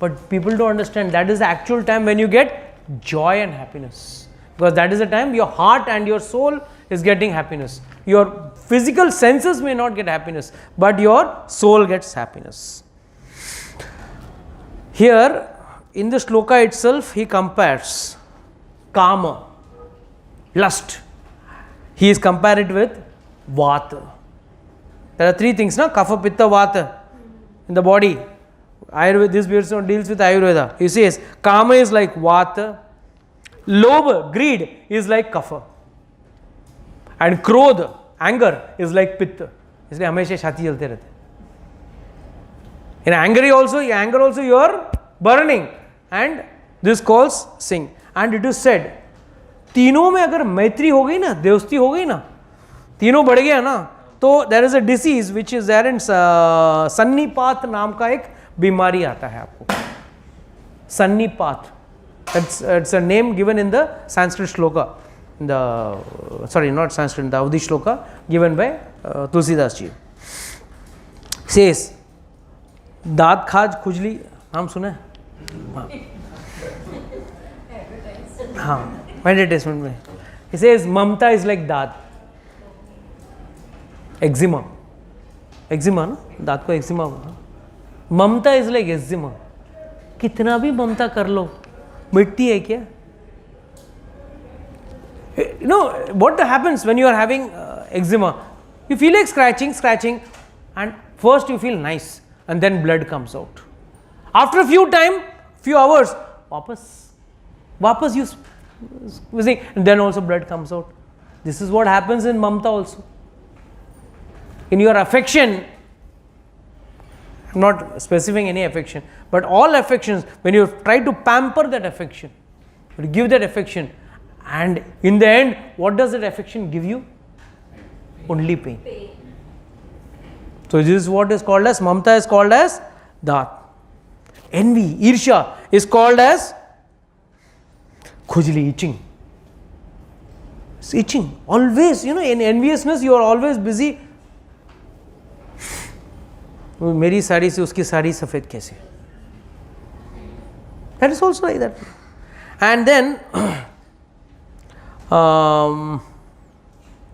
But people don't understand that is the actual time when you get joy and happiness, because that is the time your heart and your soul is getting happiness. Your physical senses may not get happiness, but your soul gets happiness. Here in the shloka itself he compares kama, lust. He is compared it with vata. There are three things, na? Kapha, pitta, vata in the body. Ayurveda, this person deals with Ayurveda. He says kama is like vata, lobha, greed is like kapha, and krodha, anger is like pitta. इसलिए हमेशा छाती जलते रहते. In anger also you are burning, and this calls sing. And it is said, तीनों में अगर मैत्री हो गई ना, दोस्ती हो गई ना, तीनों बढ़ गया ना, तो there is a disease which is there in सन्निपात नाम का एक बीमारी आता है आपको. सन्निपात, it's a name given in the Sanskrit shloka, in the sorry, not Sanskrit, the Avdi shloka given by Tulsidas ji. Says दांत खाज खुजली, नाम सुना है? हाँ, एडवर्टाइजमेंट में. He says mamta is like daant. Eczema ना, दांत को eczema. Mamta is like eczema. कितना भी ममता कर लो, मिटती है क्या? You know what happens when you are having eczema? You feel like scratching, and first you feel nice, and then blood comes out. After a few hours, वापस you squeezing, and then also blood comes out. This is what happens in mamta also. In your affection, I'm not specifying any affection, but all affections, when you try to pamper that affection, you give that affection, and in the end, what does that affection give you? Only pain. So this is what is called as, mamta is called as dat. Envy, irsha is called as khujli, itching. It's itching. Always, in enviousness you are always busy. मेरी साड़ी से उसकी साड़ी सफ़ेद कैसे? That is also like that. And then,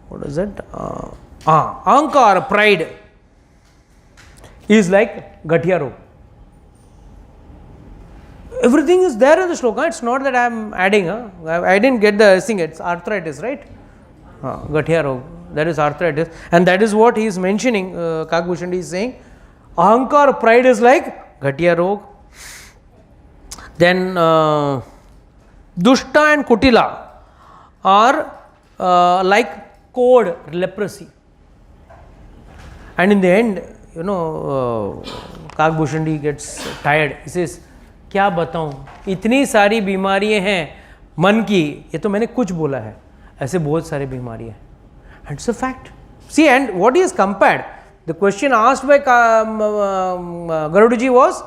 what is it? Ahankar, pride, is like Gatiya Rog. Everything is there in the shloka. It's not that I am adding. I didn't get the thing. It's arthritis, right? Gatiya Rog. That is arthritis. And that is what he is mentioning. Kakbhushan is saying. Ahankar, pride is like Gatiya Rog. Then Dushta and Kutila are like code, leprosy. And in the end, Kakbhushan gets tired. He says, क्या बताऊं, इतनी सारी बीमारियां हैं मन की, ये तो मैंने कुछ बोला है, ऐसे बहुत सारी बीमारियां हैं. And it's a fact. See, and what he has compared, the question asked by Garudaji was,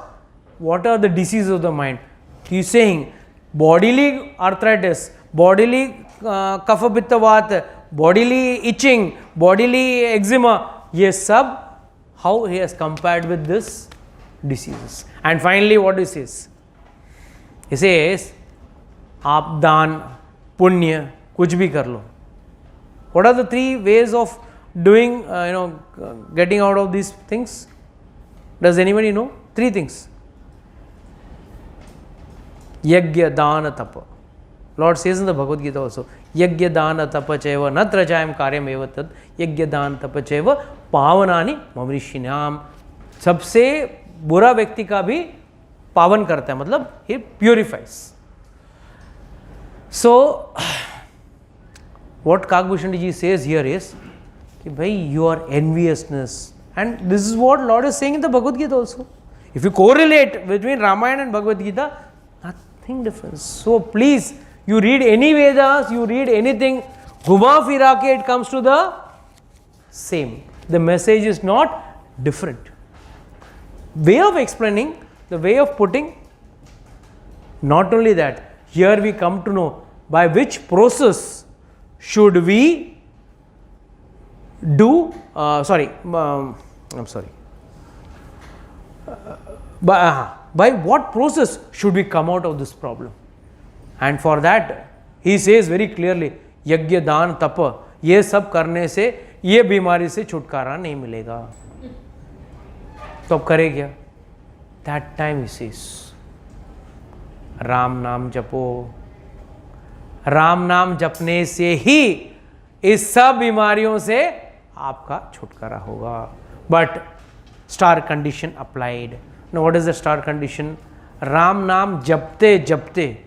what are the diseases of the mind? He is saying, bodily arthritis, bodily kapha pitta vata, bodily itching, bodily eczema, ye sab, how he has compared with this diseases. And finally what he says? He says, आप दान, पुण्य, कुछ भी कर लो. What are the three ways of doing, getting out of these things? Does anybody know? Three things. Yajna, dana, tapa. Lord says in the Bhagavad Gita also, Yajna, dana, tapa chaiva, natrachayam karyam eva tad, Yajna, dana, tapa chaiva, pavanani mamrishinam. सबसे बुरा व्यक्ति का भी पावन करता है, मतलब he purifies. So what Kakbhushan ji says here is कि भाई your enviousness, and this is what Lord is saying in the Bhagavad Gita also. If you correlate between Ramayana and Bhagavad Gita, nothing different. So please, you read any Vedas, you read anything, Huma Firake, it comes to the same. The message is not different. Way of explaining, the way of putting, not only that, here we come to know by which process should we do, by what process should we come out of this problem. And for that, he says very clearly, यज्ञ दान तप, ये सब करने से ये बीमारी से छुटकारा नहीं मिलेगा. तो अब करे क्या? That time he says, Ram नाम जपो. राम नाम जपने से ही इस सब बीमारियों से आपका छुटकारा होगा. But star condition applied. Now what is the star condition? Ram नाम जपते जपते.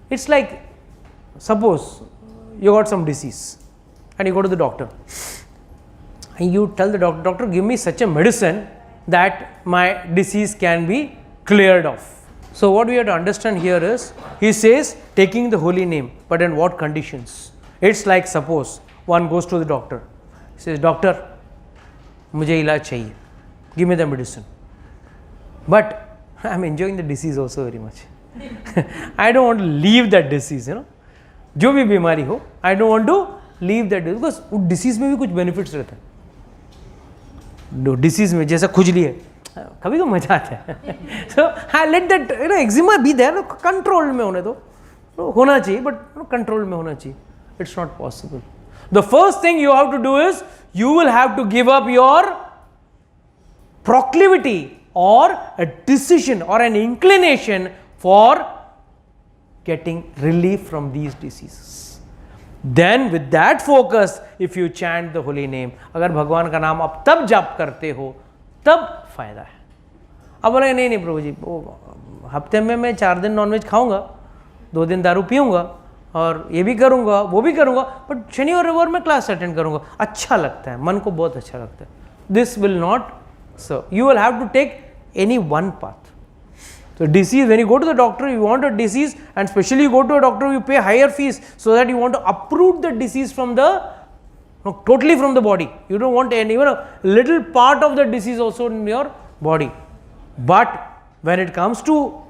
It's like, suppose you got some disease and you go to the doctor and you tell the doctor, doctor, give me such a medicine that my disease can be cleared off. So what we have to understand here is, he says taking the holy name, but in what conditions? It's like, suppose one goes to the doctor, he says, doctor, मुझे इलाज चाहिए, give me the medicine. But I am enjoying the disease also very much. I don't want to leave that disease, जो भी बीमारी हो, I don't want to leave that disease, because उस disease में भी कुछ benefits रहते हैं. Disease में जैसा खुजली है, कभी तो मजा आता है. So I let that eczema be there, control में होने दो, होना चाहिए, but control में होना चाहिए. It's not possible. The first thing you have to do is, you will have to give up your proclivity or a decision or an inclination for getting relief from these diseases. Then with that focus, if you chant the holy name, अगर भगवान का नाम आप तब जाप करते हो, तब फायदा है. अब बोलेंगे नहीं नहीं प्रभु जी, हफ्ते में मैं 4 दिन नॉनवेज खाऊंगा, 2 दिन दारू पीऊंगा और ये भी करूंगा वो भी करूंगा, बट शनि और रविवार में क्लास अटेंड करूंगा, अच्छा लगता है, मन को बहुत अच्छा लगता है. This will not serve. You will have to take any one path. So disease, when you go to the doctor, you want a disease, and especially you go to a doctor, you pay higher fees so that you want to uproot the disease from the No, totally from the body. You don't want any, even a little part of the disease also in your body. But when it comes to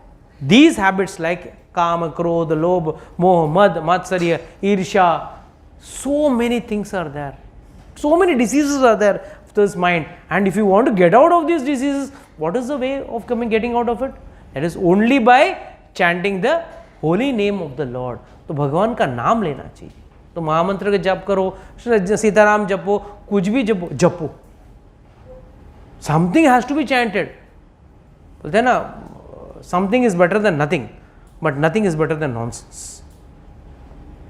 these habits like kama, krodha, lobha, moha, mad, matsarya, irsha, so many things are there. So many diseases are there of this mind. And if you want to get out of these diseases, what is the way of getting out of it? It is only by chanting the holy name of the Lord. तो भगवान का नाम लेना चाहिए. तो महामंत्र का जप करो, सीताराम जपो, कुछ भी जपो. Something has to be chanted. बोलते हैं ना, something is better than nothing, but nothing is better than nonsense.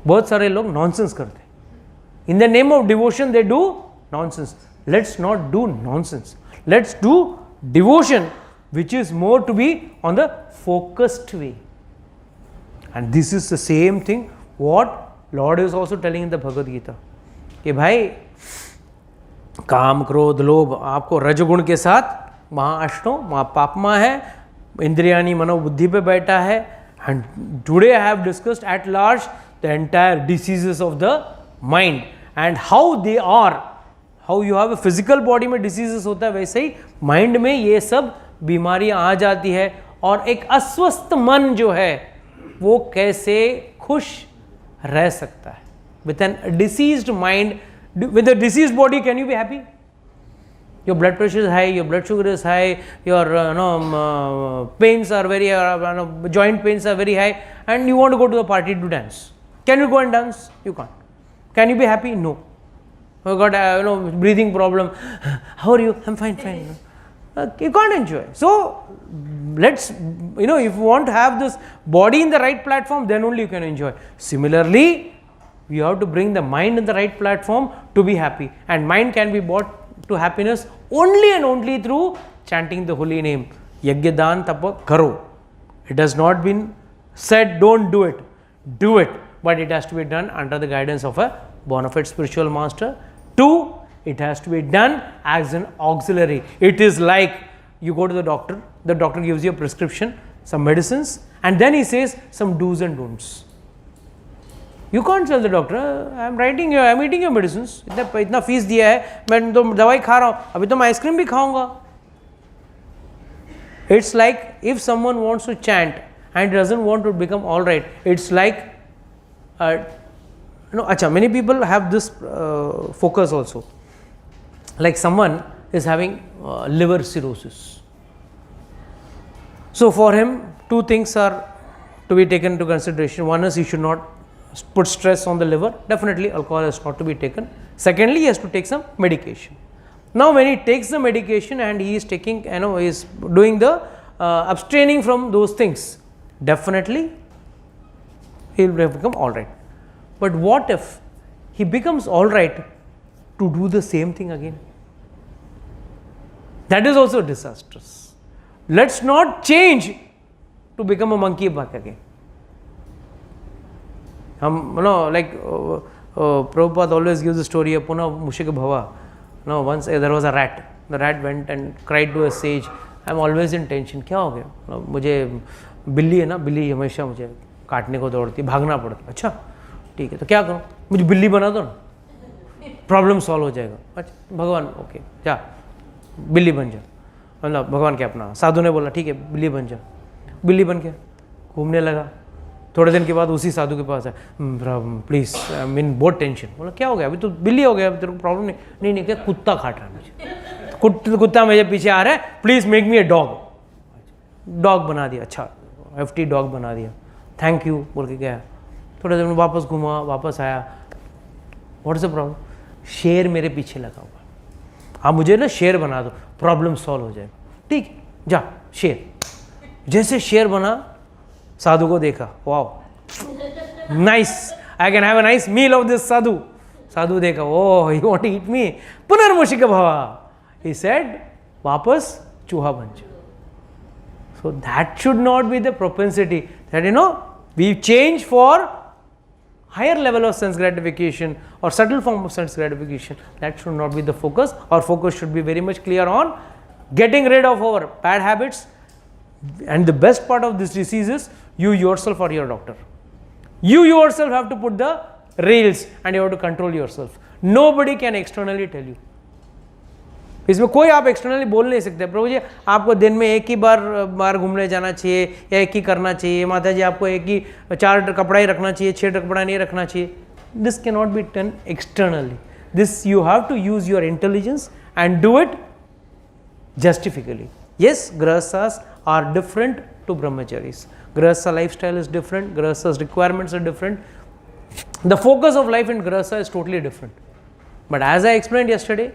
बहुत सारे लोग nonsense करते हैं. In the name of devotion they do nonsense. Let's not do nonsense. Let's do devotion which is more to be on the focused way. And this is the same thing what Lord is also telling in the Bhagavad Gita. कि भाई काम क्रोध लोभ आपको रजगुण के साथ महाअष्टों महापापमा है, इंद्रियानी मनोबुद्धि पे बैठा है. And today I have discussed at large the entire diseases of the mind and how they are. How you have a physical body में diseases होता है, वैसे ही mind में ये सब बीमारियां आ जाती है. और एक अस्वस्थ मन जो है वो कैसे खुश रह सकता है? With a diseased mind, with a diseased body, can you be happy? Your blood pressure is high, your blood sugar is high, your pains are very, joint pains are very high, and you want to go to the party to dance. Can you go and dance? You can't. Can you be happy? No. You got breathing problem. How are you? I'm fine, fine. You can't enjoy. So let's, if you want to have this body in the right platform, then only you can enjoy. Similarly, you have to bring the mind in the right platform to be happy. And mind can be brought to happiness only and only through chanting the holy name. Yajna dan tapa karo. It has not been said don't do it. Do it. But it has to be done under the guidance of a bona fide spiritual master. 2, it has to be done as an auxiliary. It is like you go to the doctor gives you a prescription, some medicines, and then he says some do's and don'ts. You can't tell the doctor, I'm eating your medicines, इतना fees दिया है, मैं तो दवाई खा रहा हूँ, अभी तो मैं आइसक्रीम भी खाऊंगा. It's like if someone wants to chant and doesn't want to become all right, it's like many people have this focus also. Like someone is having liver cirrhosis. So for him, 2 things are to be taken into consideration. One is he should not put stress on the liver. Definitely alcohol is not to be taken. Secondly, he has to take some medication. Now when he takes the medication and he is taking, he is doing the abstaining from those things, definitely he will become all right. But what if he becomes all right to do the same thing again? That is also disastrous. Let's not change to become a monkey back again. Prabhupada always gives the story of Puna Mushika Bhava. Once there was a rat. The rat went and cried to a sage, I'm always in tension. क्या हो गया? मुझे बिल्ली है ना, बिल्ली हमेशा मुझे काटने को दौड़ती, भागना पड़ता. अच्छा ठीक है, तो क्या करूं? मुझे बिल्ली बना दो ना, प्रॉब्लम सॉल्व हो जाएगा. अच्छा भगवान ओके जा बिल्ली बन जा. मतलब भगवान क्या अपना साधु ने बोला ठीक है बिल्ली बन जा. बिल्ली बन गया, घूमने लगा. थोड़े दिन के बाद उसी साधु के पास है, प्लीज़ आई मीन बहुत टेंशन. बोला क्या हो गया? अभी तो बिल्ली हो गया, अभी तेरे को प्रॉब्लम नहीं. नहीं क्या कुत्ता काट रहा है मुझे, कुत्ता मेरे पीछे आ रहा है, please make me a dog. Dog बना दिया. अच्छा FT डॉग बना दिया, थैंक यू बोल के गया. थोड़े दिन में वापस घूमा, वापस आया. What is the problem? शेर मेरे पीछे लगा हुआ, आप मुझे ना शेर बना दो, प्रॉब्लम सॉल्व हो जाएगा. ठीक जा शेर. जैसे शेर बना, साधु को देखा, wow nice, I can have a nice meal of this sadhu. साधु देखा, oh you want to eat me, पुनर्मुषिक भवा. ही सेड वापस चूहा बन जा. So that should not be the propensity, that we change for higher level of sense gratification or subtle form of sense gratification. That should not be the focus. Our focus should be very much clear on getting rid of our bad habits. And the best part of this disease is you yourself are your doctor. You yourself have to put the rails and you have to control yourself. Nobody can externally tell you. इसमें कोई आप externally बोल नहीं सकते प्रभु जी आपको दिन में एक ही बार घूमने जाना चाहिए या एक ही करना चाहिए, माता जी आपको एक ही 4 कपड़ा ही रखना चाहिए, 6 कपड़ा नहीं रखना चाहिए. This cannot be done externally. This you have to use your intelligence and do it justifiably. Yes, grahasthas are different to brahmacharis. Grahastha lifestyle is different, grahastha's requirements are different. The focus of life in grahastha is totally different. But as I explained yesterday,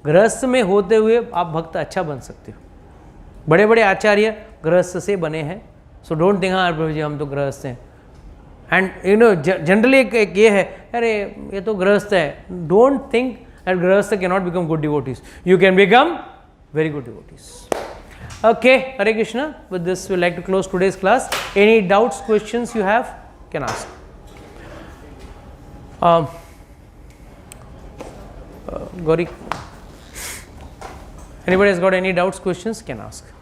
गृहस्थ में होते हुए आप भक्त अच्छा बन सकते हो. बड़े बड़े आचार्य गृहस्थ से बने हैं. सो डोंट थिंक हाँ प्रभु जी हम तो गृहस्थ हैं. एंड यू नो जनरली एक ये है अरे ये तो गृहस्थ है. डोंट थिंक दैट गृहस्थ can not become good devotees. You can become very good devotees. Okay, Hare Krishna. With this, we like to close today's class. Any doubts, questions you have, can ask. Gauri, anybody has got any doubts, questions, can ask.